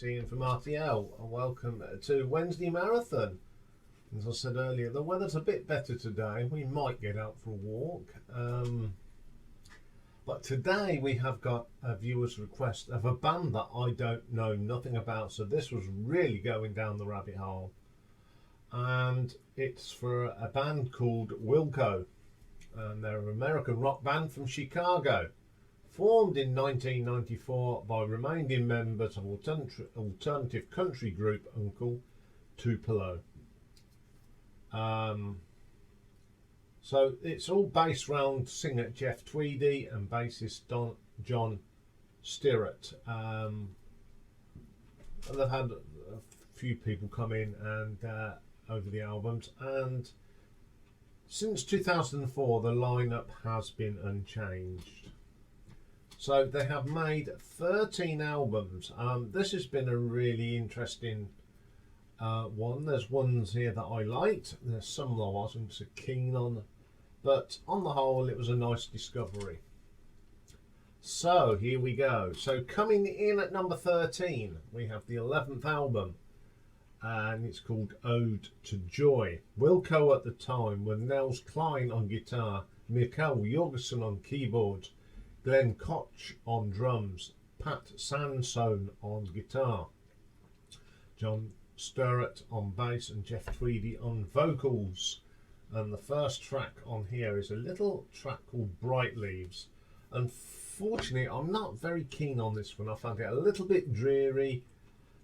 it's Ian from RTL, and welcome to Wednesday Marathon. As I said earlier, the weather's a bit better today. We might get out for a walk. But today we have got a viewer's request of a band that I don't know nothing about, so this was really going down the rabbit hole. And it's for a band called Wilco, and they're an American rock band from Chicago, formed in 1994 by remaining members of alternative country group Uncle Tupelo. So it's all based around singer Jeff Tweedy and bassist John Stirratt. They've had a few people come in and over the albums, and since 2004 the lineup has been unchanged. So they have made 13 albums. This has been a really interesting one. There's ones here that I liked. There's some that I wasn't so keen on. But on the whole, it was a nice discovery. So here we go. So coming in at number 13, we have the 11th album. And it's called Ode to Joy. Wilco at the time were Nels Cline on guitar, Mikael Jorgensen on keyboards, Glenn Koch on drums, Pat Sansone on guitar, John Stirratt on bass, and Jeff Tweedy on vocals. And the first track on here is a little track called Bright Leaves. Unfortunately, I'm not very keen on this one. I found it a little bit dreary.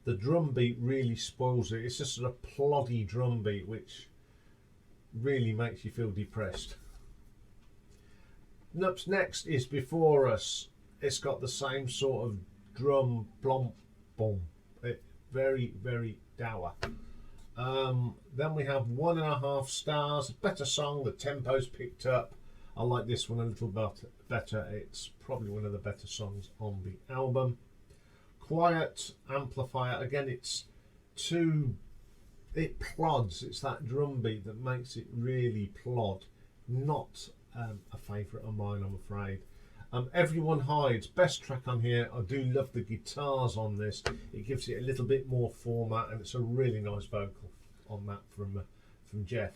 The drum beat really spoils it. It's just sort of ploddy drum beat, which really makes you feel depressed. Up next is Before Us. It's got the same sort of drum plomp boom. Very, very dour. Then we have 1.5 stars. Better song. The tempo's picked up. I like this one a little bit better. It's probably one of the better songs on the album. Quiet Amplifier. Again, it plods. It's that drum beat that makes it really plod. Not a favourite of mine, I'm afraid. Everyone Hides, best track on here. I do love the guitars on this. It gives it a little bit more format, and it's a really nice vocal on that from Jeff.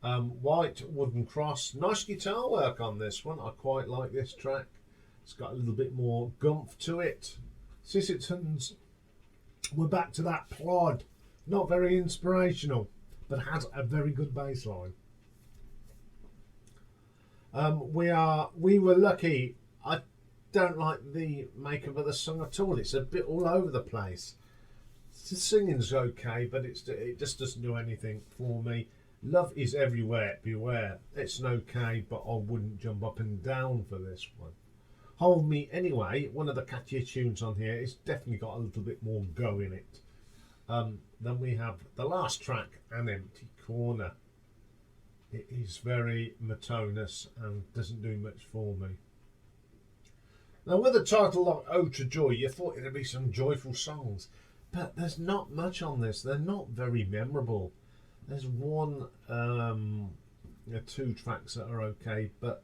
White Wooden Cross, nice guitar work on this one. I quite like this track. It's got a little bit more gumph to it. Sissitons, we're back to that plod. Not very inspirational, but has a very good bass line. We Were Lucky. I don't like the makeup of the song at all. It's a bit all over the place. The singing's okay, but it just doesn't do anything for me. Love Is Everywhere, Beware. It's an okay, but I wouldn't jump up and down for this one. Hold Me Anyway, one of the catchier tunes on here. It's definitely got a little bit more go in it. Then we have the last track, An Empty Corner. It is very monotonous and doesn't do much for me. Now, with a title like Ode to Joy, you thought there'd be some joyful songs, but there's not much on this. They're not very memorable. There's one, two tracks that are okay, but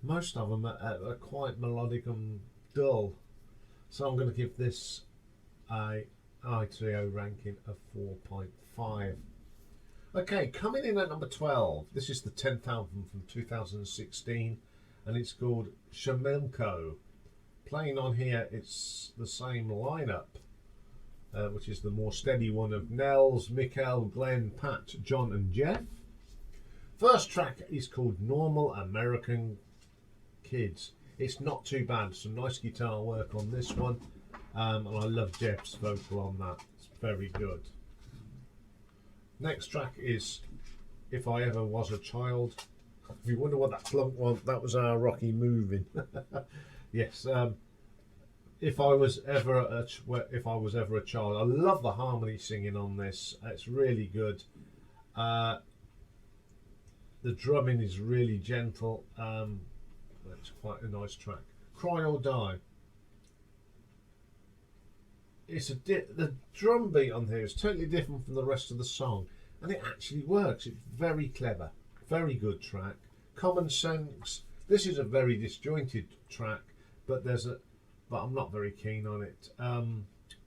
most of them are quite melodic and dull. So I'm going to give this a ITO ranking of 4.5. Okay, coming in at number 12, this is the 10th album from 2016, and it's called Schmilco. Playing on here, it's the same lineup, which is the more steady one of Nels, Mikael, Glenn, Pat, John and Jeff. First track is called Normal American Kids. It's not too bad, some nice guitar work on this one, and I love Jeff's vocal on that. It's very good. Next track is If I Ever Was a Child. If you wonder what that plunk was, that was our Rocky moving. Yes. If I was ever a child. I love the harmony singing on this. It's really good. The drumming is really gentle. It's quite a nice track. Cry or Die. The drum beat on here is totally different from the rest of the song, and it actually works. It's very clever, very good track. Common Sense. This is a very disjointed track, but I'm not very keen on it.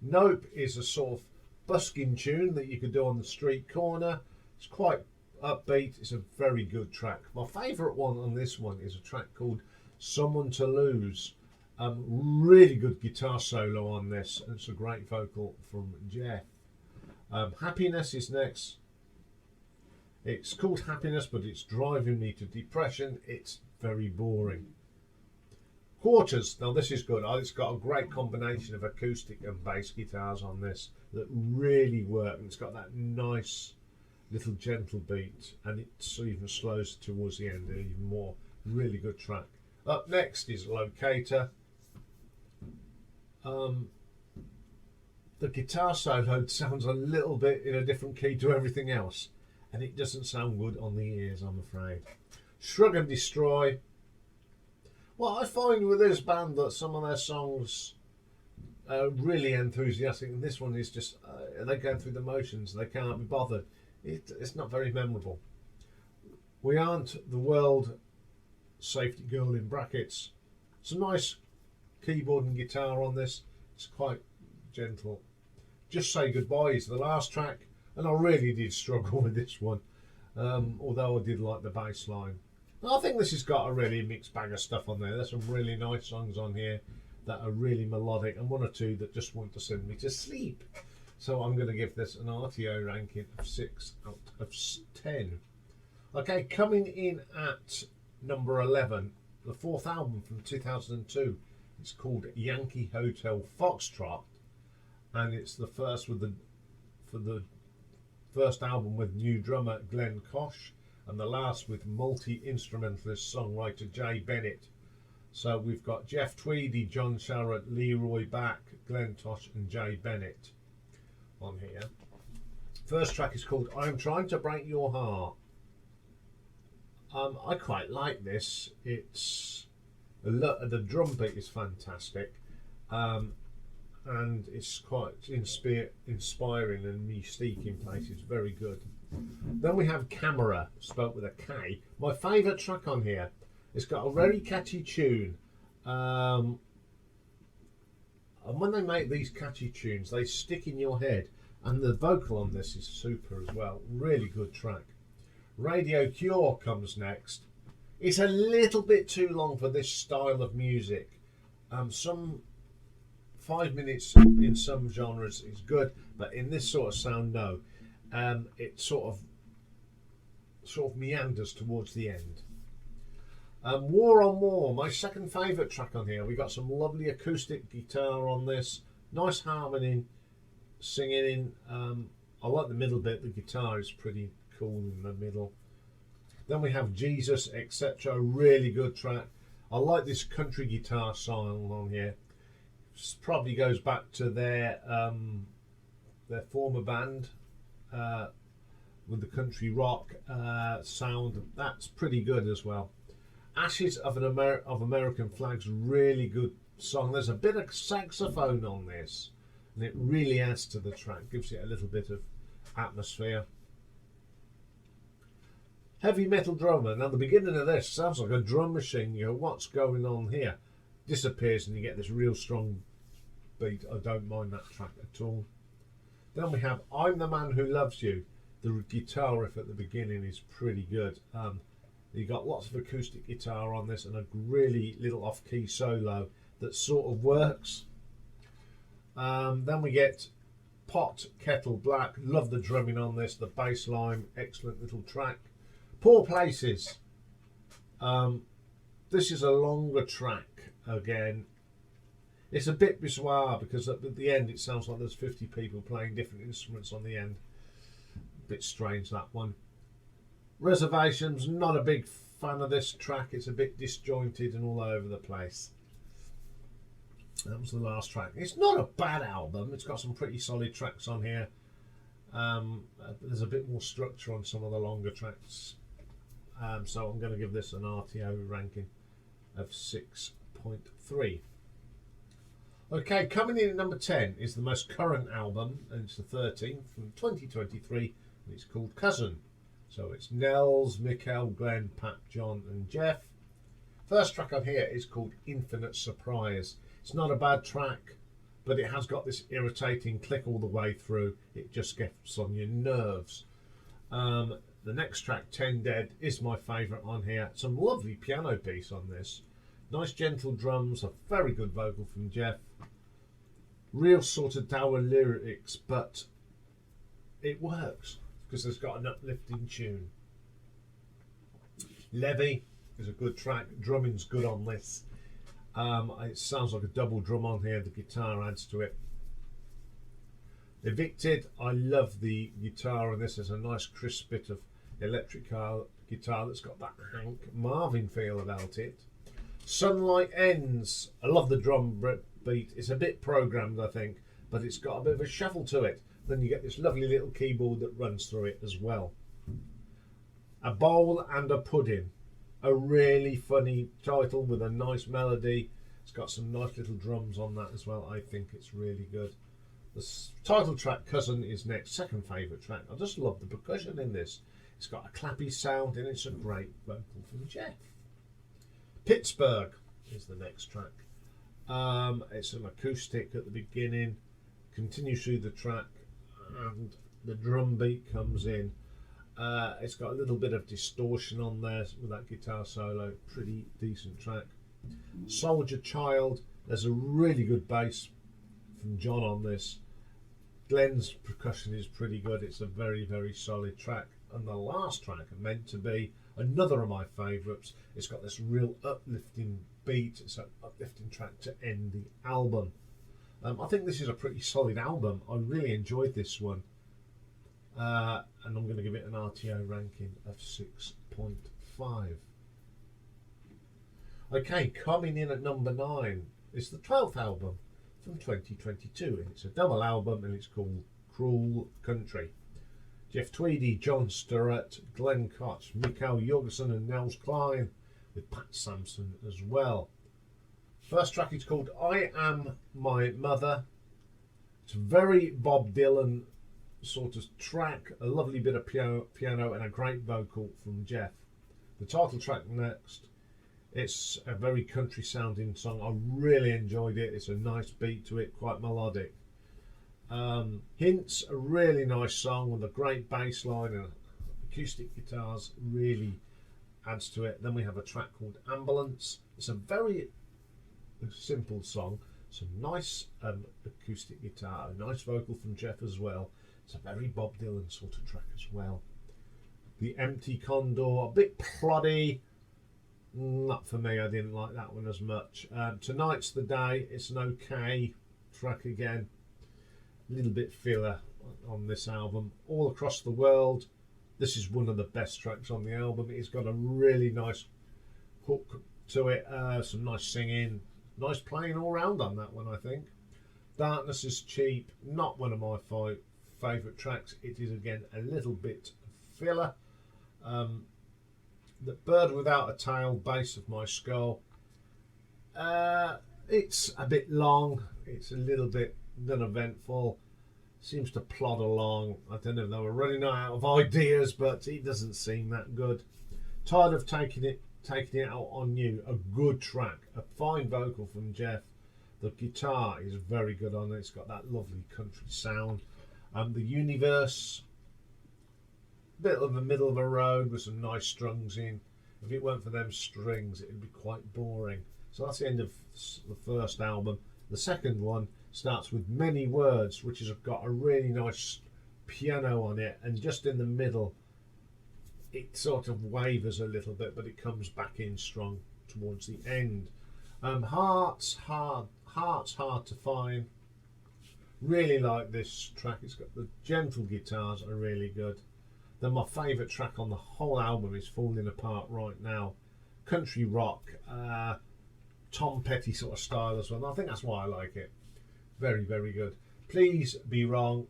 Nope is a sort of busking tune that you could do on the street corner. It's quite upbeat. It's a very good track. My favourite one on this one is a track called Someone to Lose. Really good guitar solo on this, and it's a great vocal from Jeff. Happiness is next. It's called Happiness, but it's driving me to depression. It's very boring. Quarters. Now this is good. It's got a great combination of acoustic and bass guitars on this that really work, and it's got that nice little gentle beat, and it even slows towards the end even more. Really good track. Up next is Locator. The guitar solo sounds a little bit in a different key to everything else, and it doesn't sound good on the ears, I'm afraid. Shrug and Destroy. Well, I find with this band that some of their songs are really enthusiastic, and this one is just they're going through the motions. They can't be bothered. It's not very memorable. We Aren't the World, Safety Girl in brackets. Some nice keyboard and guitar on this. It's quite gentle. Just Say Goodbye is the last track, and I really did struggle with this one, although I did like the bass line. I think this has got a really mixed bag of stuff on there. There's some really nice songs on here that are really melodic, and one or two that just want to send me to sleep. So I'm going to give this an RTO ranking of 6 out of 10. Okay, coming in at number 11, the fourth album from 2002. It's called Yankee Hotel Foxtrot, and it's the first for the first album with new drummer Glenn Koch, and the last with multi-instrumentalist songwriter Jay Bennett. So we've got Jeff Tweedy, John Sharrett, Leroy Back, Glenn Tosh and Jay Bennett on here. First track is called I'm Trying to Break Your Heart. I quite like this. It's the drum beat is fantastic, and it's quite inspiring and mystique in places. Very good. Then we have Camera, spelt with a K. My favourite track on here. It's got a very catchy tune, and when they make these catchy tunes, they stick in your head. And the vocal on this is super as well. Really good track. Radio Cure comes next. It's a little bit too long for this style of music. Some 5 minutes in some genres is good, but in this sort of sound, no. It sort of meanders towards the end. War on War, my second favourite track on here. We got some lovely acoustic guitar on this, nice harmony, singing in. I like the middle bit. The guitar is pretty cool in the middle. Then we have Jesus, etc. Really good track. I like this country guitar style on here. This probably goes back to their former band with the country rock sound. That's pretty good as well. Ashes of American Flags, really good song. There's a bit of saxophone on this, and it really adds to the track, gives it a little bit of atmosphere. Heavy Metal Drummer. Now the beginning of this sounds like a drum machine. You know, what's going on here? Disappears and you get this real strong beat. I don't mind that track at all. Then we have I'm the Man Who Loves You. The guitar riff at the beginning is pretty good. You got lots of acoustic guitar on this and a really little off-key solo that sort of works. Then we get Pot, Kettle Black. Love the drumming on this, the bass line, excellent little track. Poor Places. This is a longer track again. It's a bit bizarre because at the end it sounds like there's 50 people playing different instruments on the end. A bit strange, that one. Reservations, not a big fan of this track. It's a bit disjointed and all over the place. That was the last track. It's not a bad album. It's got some pretty solid tracks on here. There's a bit more structure on some of the longer tracks. So I'm going to give this an RTO ranking of 6.3. Okay, coming in at number 10 is the most current album, and it's the 13th from 2023, and it's called Cousin. So it's Nels, Mikkel, Glenn, Pat, John and Jeff. First track on here is called Infinite Surprise. It's not a bad track. but it has got this irritating click all the way through. It just gets on your nerves. The next track, 10 Dead, is my favourite on here. Some lovely piano piece on this. Nice gentle drums, a very good vocal from Jeff. Real sort of dour lyrics, but it works because it's got an uplifting tune. Levy is a good track. Drumming's good on this. It sounds like a double drum on here. The guitar adds to it. Evicted, I love the guitar on this. There's a nice crisp bit of electric guitar that's got that Hank Marvin feel about it. Sunlight Ends, I love the drum beat. It's a bit programmed, I think, but it's got a bit of a shuffle to it. Then you get this lovely little keyboard that runs through it as well. A Bowl and a Pudding, a really funny title with a nice melody. It's got some nice little drums on that as well. I think it's really good. The title track, Cousin, is next. Second favourite track. I just love the percussion in this. It's got a clappy sound and it's a great vocal from Jeff. Pittsburgh is the next track. It's an acoustic at the beginning, continues through the track, and the drum beat comes in. It's got a little bit of distortion on there with that guitar solo. Pretty decent track. Soldier Child, there's a really good bass from John on this. Glenn's percussion is pretty good. It's a very, very solid track. And the last track, meant to be another of my favourites. It's got this real uplifting beat. It's an uplifting track to end the album. I think this is a pretty solid album. I really enjoyed this one. And I'm going to give it an RTO ranking of 6.5. Okay, coming in at number 9 is the 12th album from 2022. It's a double album and it's called Cruel Country. Jeff Tweedy, John Sturrett, Glenn Koch, Mikael Jorgensen and Nels Klein, with Pat Sampson as well. First track is called I Am My Mother. It's a very Bob Dylan sort of track, a lovely bit of piano and a great vocal from Jeff. The title track next, it's a very country sounding song. I really enjoyed it. It's a nice beat to it, quite melodic. Hints, a really nice song with a great bass line and acoustic guitars, really adds to it. Then we have a track called Ambulance. It's a very simple song, some nice acoustic guitar, a nice vocal from Jeff as well. It's a very Bob Dylan sort of track as well. The Empty Condor, a bit ploddy, not for me. I didn't like that one as much. Tonight's the Day, it's an okay track again. A little bit filler on this album. All Across the World, this is one of the best tracks on the album. It's got a really nice hook to it, some nice singing, nice playing all round on that one, I think. Darkness is Cheap, not one of my favourite tracks. It is again a little bit filler. The Bird Without a Tail, Base of My Skull, it's a bit long, it's a little bit uneventful, seems to plod along. I don't know if they were running out of ideas, but it doesn't seem that good. Tired of Taking It Out on You, a good track, a fine vocal from Jeff. The guitar is very good on it. It's got that lovely country sound. The Universe, a bit of the middle of a road with some nice strings in. If it weren't for them strings, it would be quite boring. So that's the end of the first album. The second one starts with Many Words, which has got a really nice piano on it, and just in the middle it sort of wavers a little bit, but it comes back in strong towards the end. Heart's Hard to Find. Really like this track. It's got the gentle guitars are really good. Then my favourite track on the whole album is Falling Apart Right Now. Country rock, Tom Petty sort of style as well. And I think that's why I like it. Very, very good. Please Be Wrong.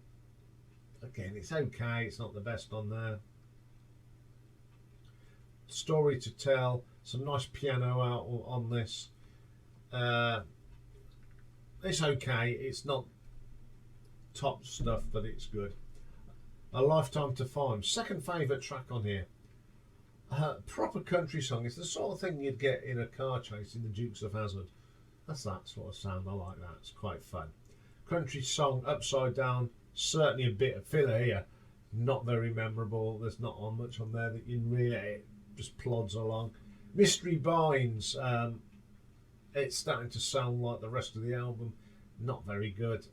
Again, it's okay. It's not the best on there. Story to Tell. Some nice piano out on this. It's okay. It's not top stuff, but it's good. A Lifetime to Find. Second favourite track on here. Proper country song. It's the sort of thing you'd get in a car chase in the Dukes of Hazzard. That's that sort of sound. I like that. It's quite fun. country song Upside Down, certainly a bit of filler here. Not very memorable. There's not much on there that you really, it just plods along. Mystery Binds, it's starting to sound like the rest of the album. Not very good.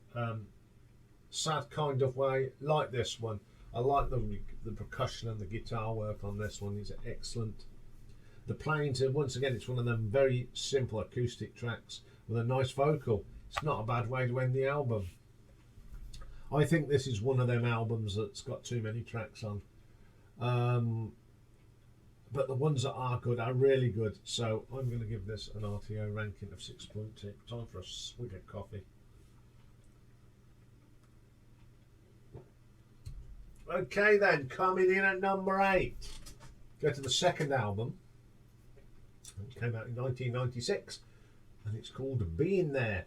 Sad Kind of Way, like this one. I like the percussion and the guitar work on this one. It's excellent. The Plains, once again, it's one of them very simple acoustic tracks with a nice vocal. It's not a bad way to end the album. I think this is one of them albums that's got too many tracks on. But the ones that are good are really good. So I'm going to give this an RTO ranking of 6.2. Time for a swig of coffee. Okay then, coming in at number 8. Go to the second album. It came out in 1996 and it's called Being There.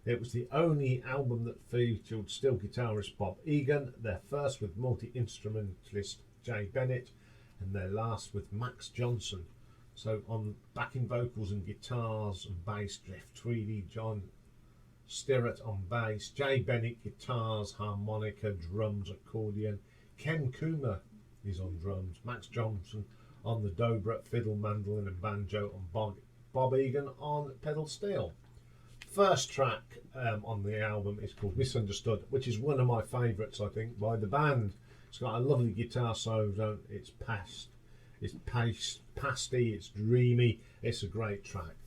It was the only album that featured still guitarist Bob Egan, their first with multi-instrumentalist Jay Bennett, and their last with Max Johnson. So on backing vocals and guitars and bass, Jeff Tweedy, John Stirratt on bass, Jay Bennett guitars, harmonica, drums, accordion, Ken Coomer is on drums, Max Johnson on the dobro, fiddle, mandolin and banjo, and Bob Egan on pedal steel. First track on the album is called Misunderstood, which is one of my favourites, I think, by the band. It's got a lovely guitar solo. It's pasty, it's dreamy. It's a great track.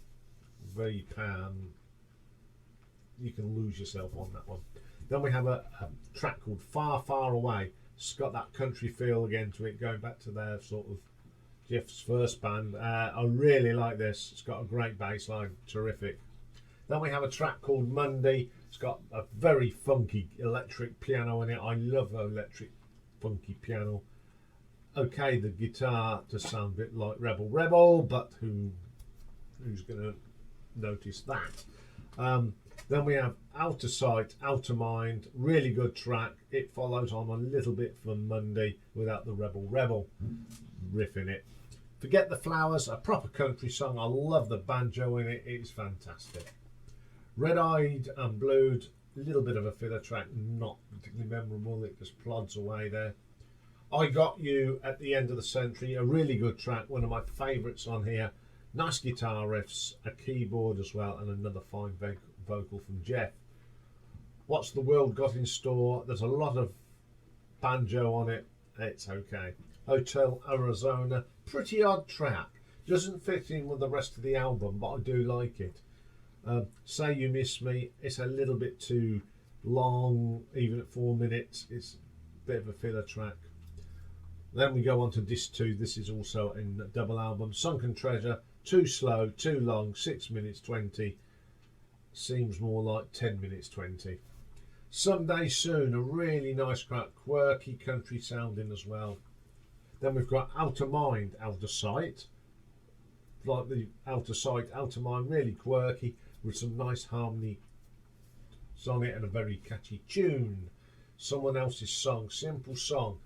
Very you can lose yourself on that one. Then we have a track called Far, Far Away. It's got that country feel again to it, going back to their sort of Jeff's first band. I really like this. It's got a great bass line, terrific. Then we have a track called Monday. It's got a very funky electric piano in it. I love electric funky piano. Okay, the guitar does sound a bit like Rebel Rebel, but who's going to notice that? Then we have Outer Sight, Outer Mind, really good track. It follows on a little bit from Monday without the Rebel Rebel riff in it. Forget the Flowers, a proper country song. I love the banjo in it. It's fantastic. Red Eyed and Blued, a little bit of a filler track, not particularly memorable. It just plods away there. I Got You at the End of the Century, a really good track, one of my favourites on here. Nice guitar riffs, a keyboard as well, and another fine vocal from Jeff. What's the World Got in Store? There's a lot of banjo on it. It's okay. Hotel Arizona, pretty odd track. Doesn't fit in with the rest of the album, but I do like it. Say You Miss Me, it's a little bit too long, even at 4 minutes. It's a bit of a filler track. Then we go on to Disc 2. This is also in the double album. Sunken Treasure, too slow, too long, 6 minutes 20. Seems more like 10 minutes 20. Someday Soon, a really nice track, quirky country sounding as well. Then we've got Outer Mind, Outer Sight. Like the Outer Sight, Outer Mind, really quirky with some nice harmony on it and a very catchy tune. Someone Else's Song, simple song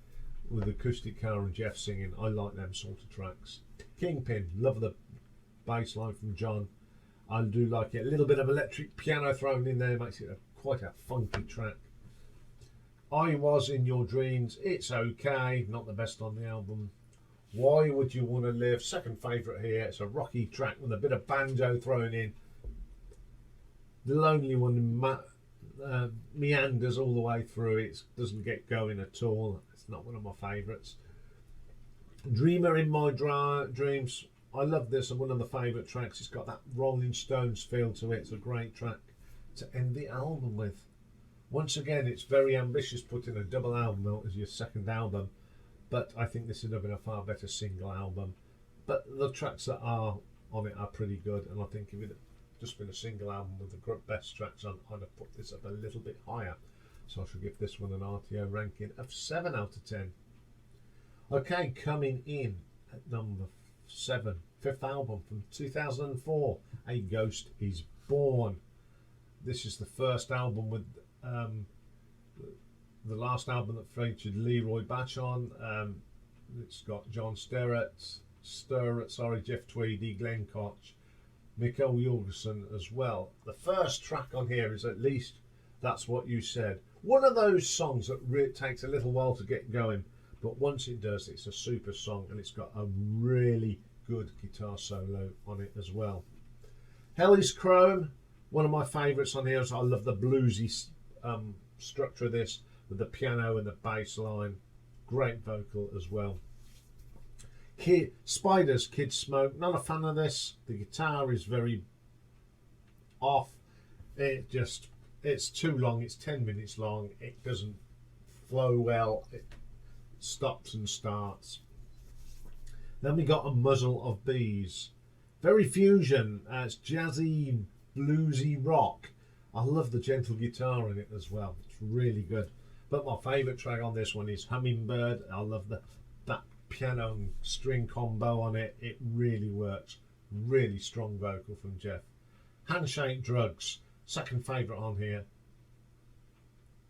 with acoustic guitar and Jeff singing. I like them sort of tracks. Kingpin, love the bass line from John. I do like it. A little bit of electric piano thrown in there makes it quite a funky track. I Was in Your Dreams, it's okay, not the best on the album. Why Would You Want to Live, second favourite here. It's a rocky track with a bit of banjo thrown in. The Lonely One meanders all the way through. It doesn't get going at all. It's not one of my favourites. Dreamer in My Dreams, I love this, and one of the favourite tracks. It's got that Rolling Stones feel to it. It's a great track to end the album with. Once again, it's very ambitious putting a double album out as your second album, but I think this would have been a far better single album. But the tracks that are on it are pretty good, and I think if it had just been a single album with the best tracks on, I'd have put this up a little bit higher. So I shall give this one an RTO ranking of 7 out of 10. Okay, coming in at number 7, fifth album from 2004, A Ghost Is Born. This is the first album with the last album that featured Leroy Batch on. It's got John Stirratt, Jeff Tweedy, Glenn Koch, Mikael Jorgensen as well. The first track on here is at least That's What You Said. One of those songs that takes a little while to get going, but once it does, it's a super song, and it's got a really good guitar solo on it as well. Hell is Chrome, one of my favourites on here. I love the bluesy structure of this, with the piano and the bass line. Great vocal as well. Spiders, Kid Smoke. Not a fan of this. The guitar is very off. It's too long. It's 10 minutes long. It doesn't flow well. It stops and starts. Then we got A Muzzle of Bees. Very fusion. It's jazzy, bluesy rock. I love the gentle guitar in it as well. It's really good. But my favourite track on this one is Hummingbird. I love that piano and string combo on it. It really works. Really strong vocal from Jeff. Handshake Drugs. Second favourite on here.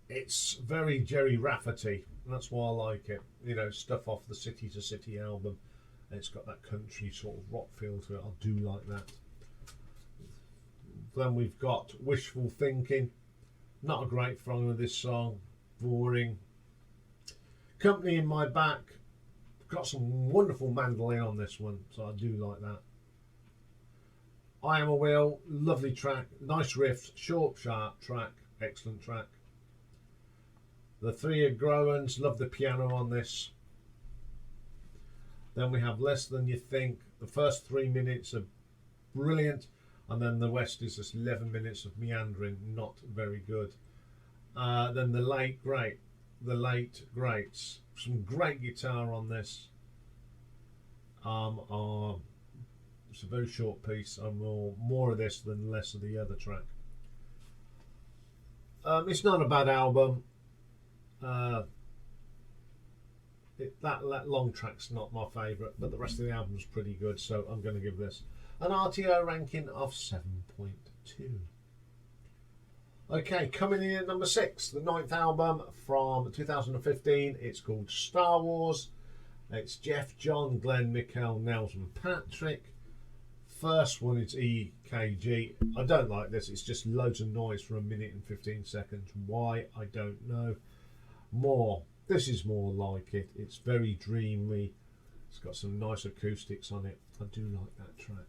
It's very Jerry Rafferty. That's why I like it. You know, stuff off the City to City album. It's got that country sort of rock feel to it. I do like that. Then we've got Wishful Thinking. Not a great song of this song. Boring. Company in My Back. Got some wonderful mandolin on this one, so I do like that. I Am a Will. Lovely track. Nice riffs. Short, sharp track. Excellent track. The Three of Growens. Love the piano on this. Then we have Less Than You Think. The first 3 minutes are brilliant, and then the rest is just 11 minutes of meandering, not very good. Then The Late Greats. Some great guitar on this. It's a very short piece. More of this than less of the other track. It's not a bad album. That long track's not my favourite, but the rest of the album's pretty good, so I'm going to give this an RTO ranking of 7.2. Okay, coming in at number 6, the 9th album from 2015. It's called Star Wars. It's Jeff, John, Glenn, Mikael, Nels and Patrick. First one is EKG. I don't like this. It's just loads of noise for 1 minute and 15 seconds. Why? I don't know. This is more like it. It's very dreamy. It's got some nice acoustics on it. I do like that track.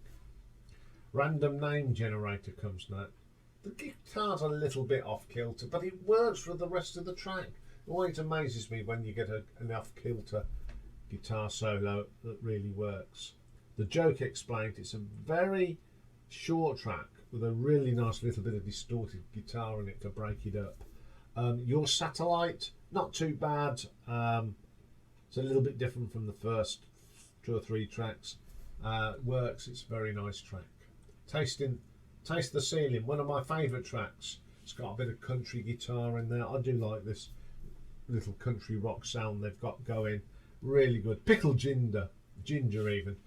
Random Name Generator comes now. The guitar's a little bit off kilter, but it works for the rest of the track. It always amazes me when you get an off kilter guitar solo that really works. The Joke Explained. It's a very short track with a really nice little bit of distorted guitar in it to break it up. Your Satellite, not too bad. It's a little bit different from the first 2 or 3 tracks. Works. It's a very nice track. Taste the Ceiling, one of my favourite tracks. It's got a bit of country guitar in there. I do like this little country rock sound they've got going. Really good. Pickled Ginger even.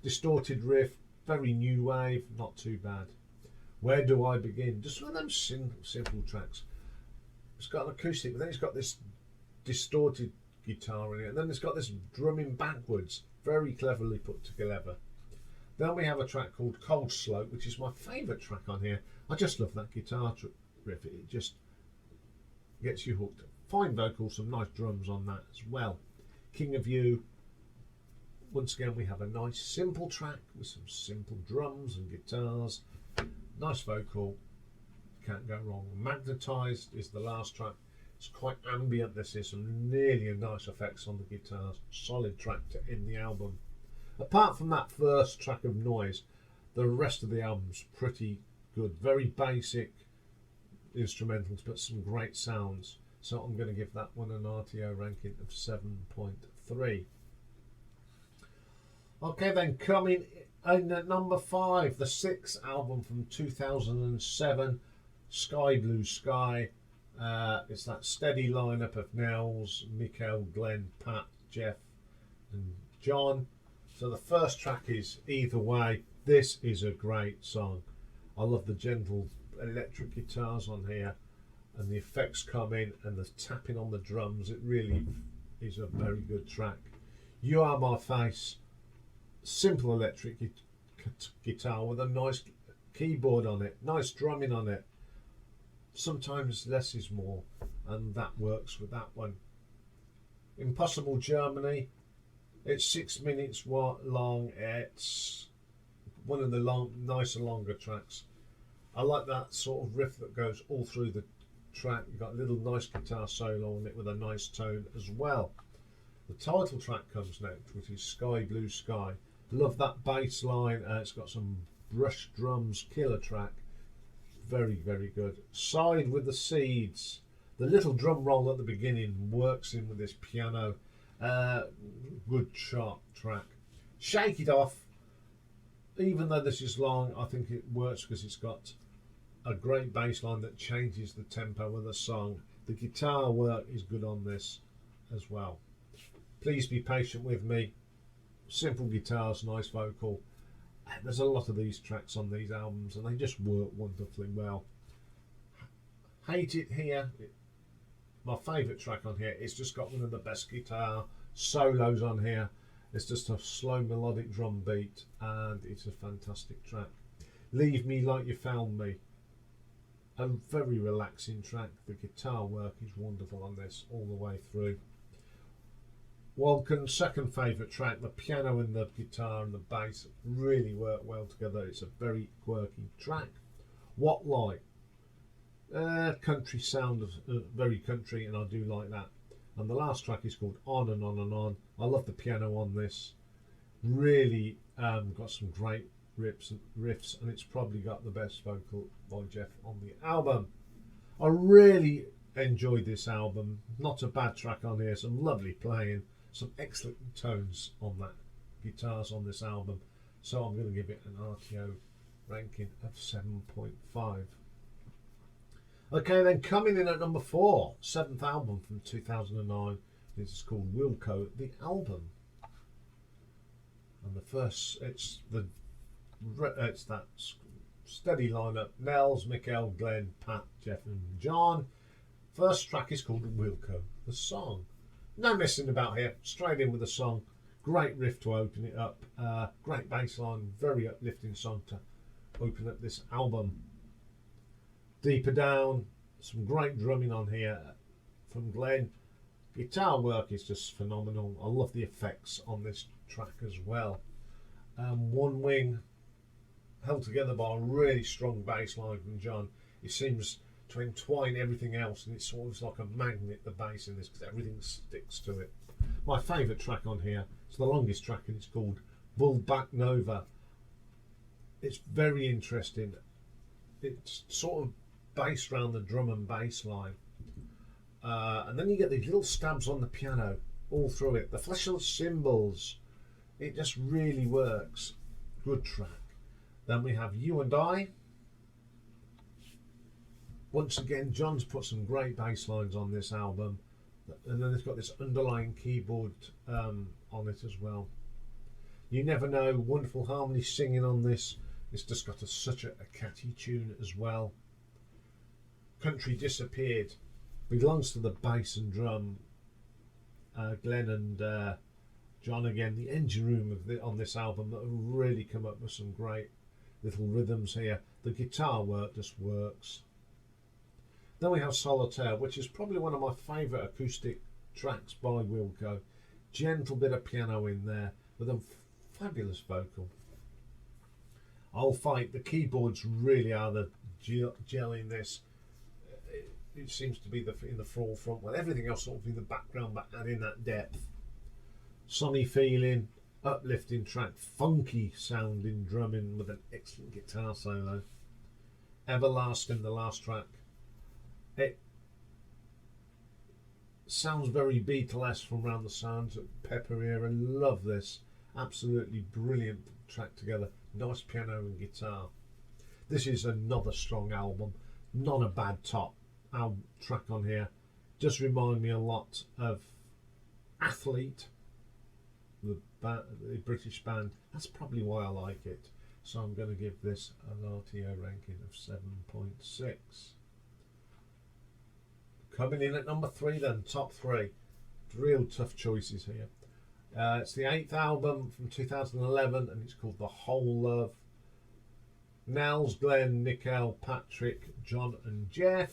Distorted riff, very new wave, not too bad. Where Do I Begin? Just one of those simple tracks. It's got an acoustic, but then it's got this distorted guitar in it, and then it's got this drumming backwards, very cleverly put together. Then we have a track called Cold Slope, which is my favourite track on here. I just love that guitar riff. It just gets you hooked. Fine vocals, some nice drums on that as well. King of You. Once again, we have a nice simple track with some simple drums and guitars. Nice vocal. Can't go wrong. Magnetized is the last track. It's quite ambient. This is some really nice effects on the guitars. Solid track to end the album. Apart from that first track of Noise, the rest of the album's pretty good. Very basic instrumentals, but some great sounds. So I'm going to give that one an RTO ranking of 7.3. Okay, then coming in at number 5, the 6th album from 2007, Sky Blue Sky. It's that steady lineup of Nels, Mikael, Glenn, Pat, Jeff and John. So the first track is Either Way. This is a great song. I love the gentle electric guitars on here, and the effects come in and the tapping on the drums. It really is a very good track. You Are My Face. Simple electric guitar with a nice keyboard on it, nice drumming on it. sometimes less is more, and that works with that one. Impossible Germany, it's 6 minutes long. It's one of the nicer longer tracks. I like that sort of riff that goes all through the track. You've got a little nice guitar solo on it with a nice tone as well. The title track comes next, which is Sky Blue Sky. Love that bass line. It's got some brush drums, killer track. Very, very good. Side with the Seeds. The little drum roll at the beginning works in with this piano. Good sharp track. Shake It Off. Even though this is long, I think it works because it's got a great bass line that changes the tempo of the song. The guitar work is good on this as well. Please be patient with me. Simple guitars, nice vocal. There's a lot of these tracks on these albums and they just work wonderfully well. Hate It Here, my favourite track on here. It's just got one of the best guitar solos on here. It's just a slow melodic drum beat and it's a fantastic track. Leave Me Like You Found Me. A very relaxing track. The guitar work is wonderful on this all the way through. Walken's second favourite track, the piano and the guitar and the bass really work well together. It's a very quirky track. What Light? Country sound, very country, and I do like that. And the last track is called On and On and On. I love the piano on this. Really got some great riffs, and it's probably got the best vocal by Jeff on the album. I really enjoyed this album. Not a bad track on here. Some lovely playing. Some excellent tones on that. Guitars on this album. So I'm going to give it an RTO ranking of 7.5. Okay, then coming in at number 4, 7th album from 2009. This is called Wilco, the album. And the first, it's that steady lineup: Nels, Mikael, Glenn, Pat, Jeff, and John. First track is called Wilco, the song. No messing about here. Straight in with the song. Great riff to open it up. Great bass line. Very uplifting song to open up this album. Deeper Down. Some great drumming on here from Glenn. Guitar work is just phenomenal. I love the effects on this track as well. One Wing, held together by a really strong bass line from John. It seems to entwine everything else, and it's sort of like a magnet, the bass in this, because everything sticks to it. My favourite track on here, it's the longest track, and it's called Bullback Nova. It's very interesting. It's sort of based around the drum and bass line. And then you get these little stabs on the piano all through it. The fleshless cymbals, it just really works. Good track. Then we have You and I. Once again, John's put some great bass lines on this album. And then it's got this underlying keyboard on it as well. You Never Know, wonderful harmony singing on this. It's just got such a catchy tune as well. Country Disappeared belongs to the bass and drum. Glenn and John again, the engine room on this album that have really come up with some great little rhythms here. The guitar work just works. Then we have Solitaire, which is probably one of my favourite acoustic tracks by Wilco. Gentle bit of piano in there with a fabulous vocal. I'll Fight. The keyboards really are the gel in this. It seems to be in the forefront, with everything else sort of in the background, but adding that depth. Sunny Feeling, uplifting track, funky sounding drumming with an excellent guitar solo. Everlasting, the last track. It sounds very Beatlesque from Round the Sounds of Pepper era. Love this. Absolutely brilliant track together. Nice piano and guitar. This is another strong album. Not a bad top track on here. Does remind me a lot of Athlete, the British band. That's probably why I like it. So I'm going to give this an RTO ranking of 7.6. Coming in at number 3 then, top 3. Real tough choices here. It's the 8th album from 2011 and it's called The Whole Love. Nels, Glenn, Nickel, Patrick, John and Jeff.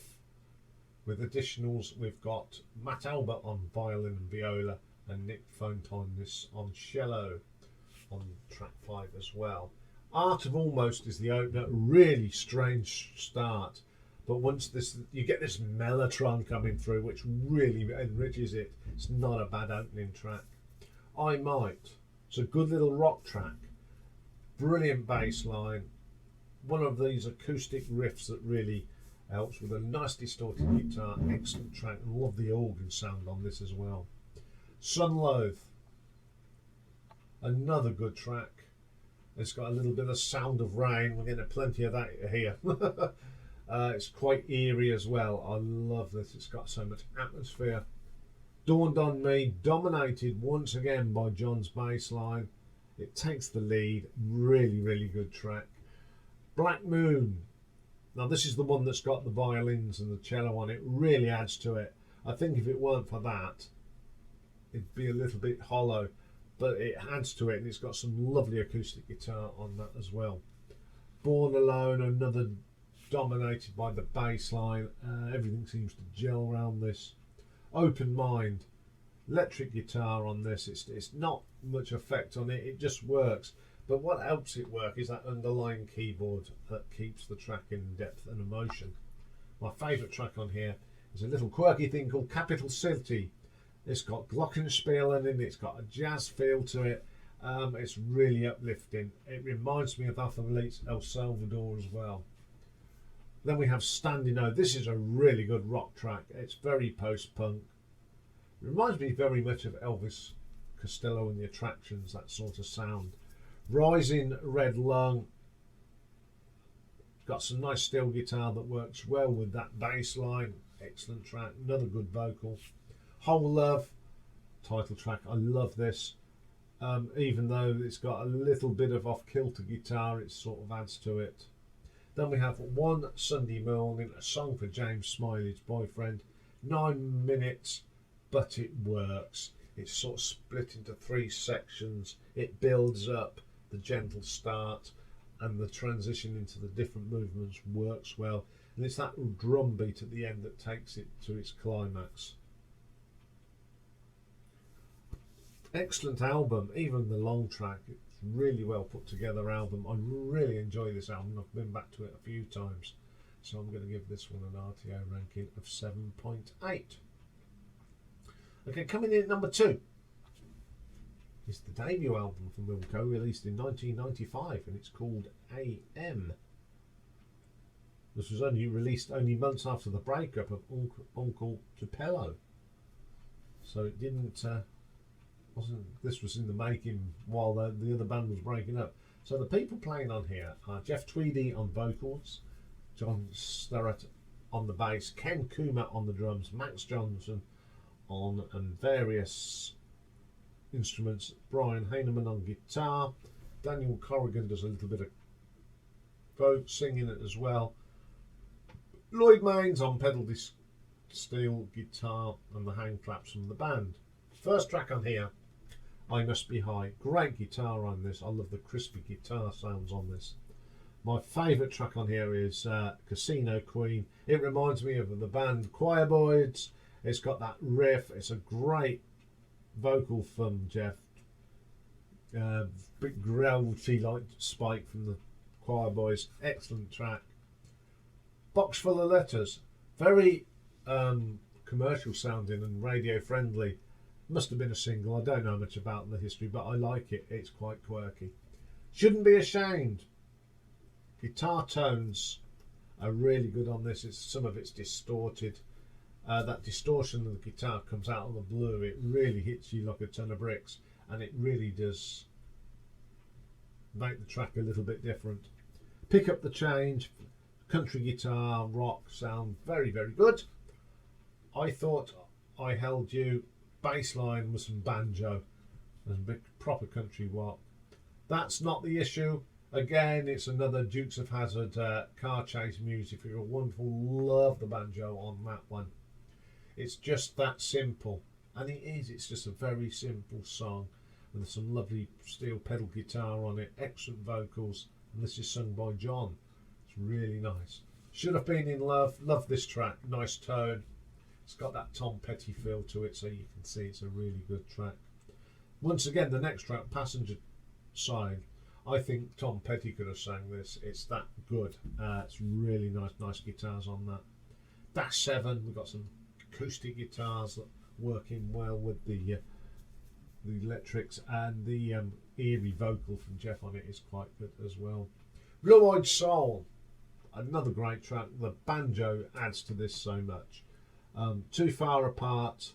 With additionals, we've got Matt Albert on violin and viola and Nick Fontanis on cello on track 5 as well. Art of Almost is the opener, really strange start, but once this, you get this mellotron coming through which really enriches it. It's not a bad opening track. I Might, it's a good little rock track, brilliant bass line, one of these acoustic riffs that really helps with a nice distorted guitar, excellent track, and love the organ sound on this as well. Sunloathe, another good track. It's got a little bit of sound of rain, we're getting plenty of that here. It's quite eerie as well. I love this, it's got so much atmosphere. Dawned on Me, dominated once again by John's bass line. It takes the lead, really good track. Black Moon, now this is the one that's got the violins and the cello on it, really adds to it. I think if it weren't for that, it'd be a little bit hollow, but it adds to it, and it's got some lovely acoustic guitar on that as well. Born Alone, another dominated by the bass line. Everything seems to gel around this. Open Mind, electric guitar on this. It's not much effect on it, it just works. But what helps it work is that underlying keyboard that keeps the track in depth and emotion. My favourite track on here is a little quirky thing called Capital City. It's got glockenspiel in it, it's got a jazz feel to it. It's really uplifting. It reminds me of Alpha Elite's El Salvador as well. Then we have Standing O. This is a really good rock track. It's very post-punk. Reminds me very much of Elvis Costello and the Attractions, that sort of sound. Rising Red Lung. Got some nice steel guitar that works well with that bass line. Excellent track. Another good vocal. Whole Love, title track. I love this. Even though it's got a little bit of off-kilter guitar, it sort of adds to it. Then we have One Sunday Morning, a song for James Smiley's boyfriend. 9 minutes, but it works. It's sort of split into 3 sections. It builds up, the gentle start and the transition into the different movements works well. And it's that drum beat at the end that takes it to its climax. Excellent album, even the long track. It's really well put together album. I really enjoy this album. I've been back to it a few times, so I'm going to give this one an RTO ranking of 7.8. Okay, coming in at number 2 is the debut album from Wilco, released in 1995, and it's called AM. This was only released months after the breakup of Uncle Tupelo, so it didn't. This was in the making while the other band was breaking up. So the people playing on here are Jeff Tweedy on vocals, John Sturrett on the bass, Ken Kuma on the drums, Max Johnson on and various instruments, Brian Heineman on guitar, Daniel Corrigan does a little bit of singing it as well, Lloyd Maines on pedal steel guitar, and the hand claps from the band. First track on here, I Must Be High. Great guitar on this. I love the crispy guitar sounds on this. My favourite track on here is Casino Queen. It reminds me of the band Choir Boys. It's got that riff. It's a great vocal from Jeff. Big gravity like spike from the Choir Boys. Excellent track. Box Full of Letters. Very commercial sounding and radio friendly. Must have been a single. I don't know much about the history, but I like it. It's quite quirky. Shouldn't Be Ashamed. Guitar tones are really good on this. Some of it's distorted. That distortion of the guitar comes out of the blue. It really hits you like a ton of bricks, and it really does make the track a little bit different. Pick Up the Change. Country guitar, rock sound, very good. I Thought I Held You. Bass line with some banjo and big proper country rock. That's Not the Issue. Again, it's another Dukes of Hazzard car chase music. You're wonderful. Love the banjo on that one. It's just that simple, and it is. It's just a very simple song with some lovely steel pedal guitar on it. Excellent vocals. and this is sung by John. It's really nice. Should Have Been in Love. Love this track. Nice tone. It's got that Tom Petty feel to it, so you can see it's a really good track. Once again, the next track, Passenger Side. I think Tom Petty could have sang this. It's that good. It's really nice guitars on that. Dash 7, we've got some acoustic guitars that working well with the electrics, and the eerie vocal from Jeff on it is quite good as well. Blue Eyed Soul, another great track. The banjo adds to this so much. Too Far Apart,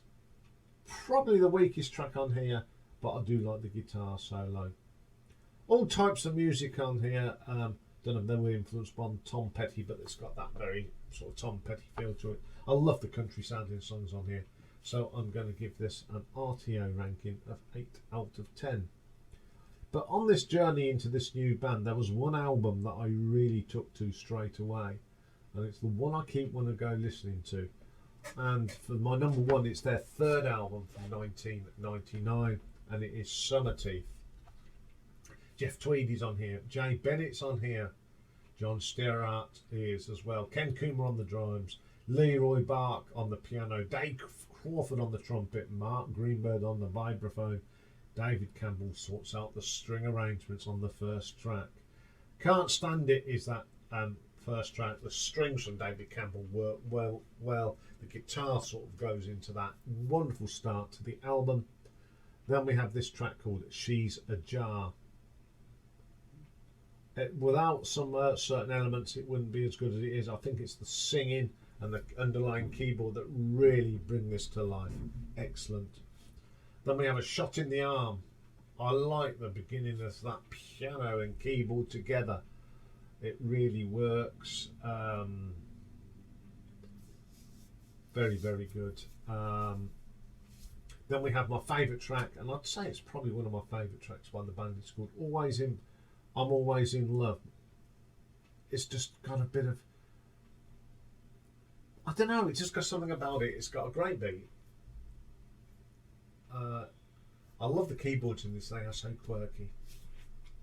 probably the weakest track on here, but I do like the guitar solo. All types of music on here. Don't know if they were influenced by Tom Petty, but it's got that very sort of Tom Petty feel to it. I love the country sounding songs on here, so I'm going to give this an RTO ranking of 8 out of 10. But on this journey into this new band, there was one album that I really took to straight away, and it's the one I keep wanting to go listening to. And for my number one, it's their third album from 1999, and it is Summerteeth. Jeff Tweedy's on here, Jay Bennett's on here, John Sterart is as well, Ken Coomer on the drums, Leroy Bark on the piano, Dave Crawford on the trumpet, Mark Greenberg on the vibraphone. David Campbell sorts out the string arrangements on the first track. Can't Stand It is that first track. The strings from David Campbell work well. The guitar sort of goes into that. Wonderful start to the album. Then we have this track called She's a Jar. Without some certain elements, it wouldn't be as good as it is. I think it's the singing and the underlying keyboard that really bring this to life. Excellent. Then we have A Shot in the Arm. I like the beginning of that piano and keyboard together. It really works. Very, very good. Then we have my favourite track, and I'd say it's probably one of my favourite tracks by the band. It's called I'm Always in Love. It's just got a bit of, I don't know, it's just got something about it. It's got a great beat. I love the keyboards in this thing, are so quirky.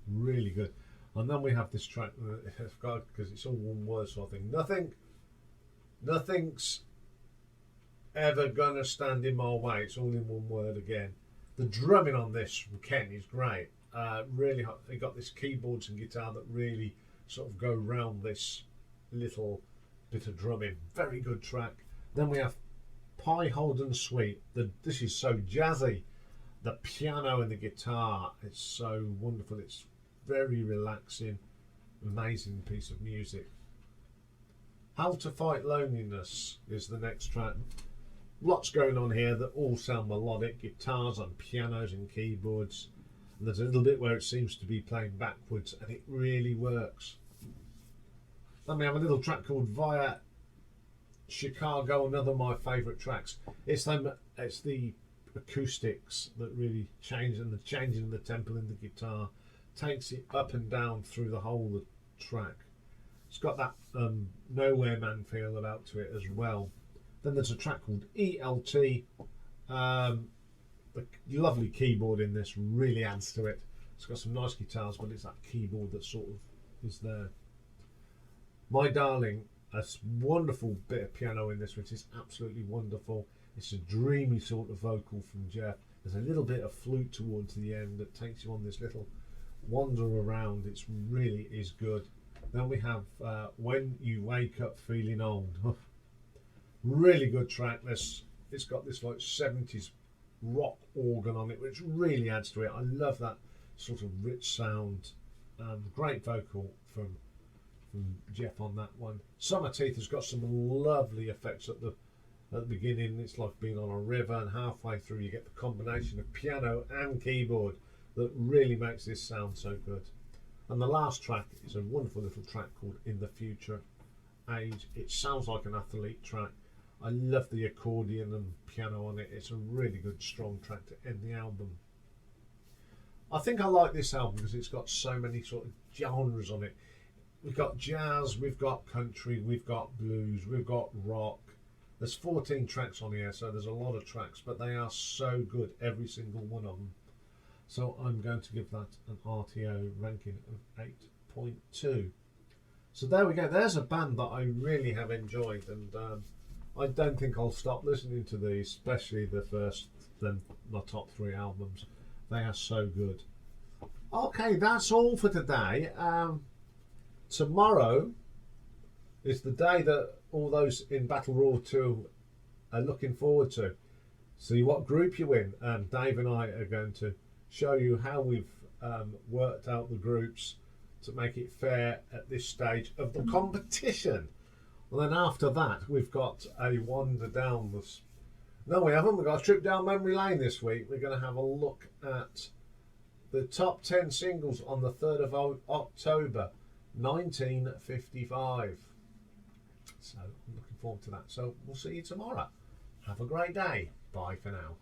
Really good. And then we have this track, because it's all one word sort of thing. Nothing's ever gonna stand in my way. It's all in one word again. The drumming on this from Ken is great. Really, they got this keyboards and guitar that really sort of go round this little bit of drumming. Very good track. Then we have Pie Holden Suite. This is so jazzy. The piano and the guitar, it's so wonderful. It's very relaxing, amazing piece of music. How to Fight Loneliness is the next track. Lots going on here that all sound melodic. Guitars and pianos and keyboards. And there's a little bit where it seems to be playing backwards, and it really works. Then we have a little track called Via Chicago, another of my favourite tracks. It's the acoustics that really change, and the changing of the tempo in the guitar takes it up and down through the whole of the track. It's got that Nowhere Man feel about to it as well. Then there's a track called ELT. The lovely keyboard in this really adds to it. It's got some nice guitars, but it's that keyboard that sort of is there. My Darling, a wonderful bit of piano in this, which is absolutely wonderful. It's a dreamy sort of vocal from Jeff. There's a little bit of flute towards the end that takes you on this little wander around. It really is good. Then we have When You Wake Up Feeling Old. Really good track. It's got this like 70s rock organ on it, which really adds to it. I love that sort of rich sound. Great vocal from Jeff on that one. Summerteeth has got some lovely effects at the beginning. It's like being on a river, and halfway through you get the combination of piano and keyboard that really makes this sound so good. And the last track is a wonderful little track called In the Future Age. It sounds like an athlete track. I love the accordion and piano on it. It's a really good, strong track to end the album. I think I like this album because it's got so many sort of genres on it. We've got jazz, we've got country, we've got blues, we've got rock. There's 14 tracks on here, so there's a lot of tracks, but they are so good, every single one of them. So I'm going to give that an RTO ranking of 8 88.2. So there we go. There's a band that I really have enjoyed, and I don't think I'll stop listening to these, especially my top 3 albums. They are so good. Okay, that's all for today. Tomorrow is the day that all those in Battle Royal 2 are looking forward to. See what group you're in, and Dave and I are going to show you how we've worked out the groups to make it fair at this stage of the competition. And then after that, we've got a wander down this. No, we haven't. We've got a trip down memory lane this week. We're going to have a look at the top 10 singles on the 3rd of October 1955. So I'm looking forward to that. So we'll see you tomorrow. Have a great day. Bye for now.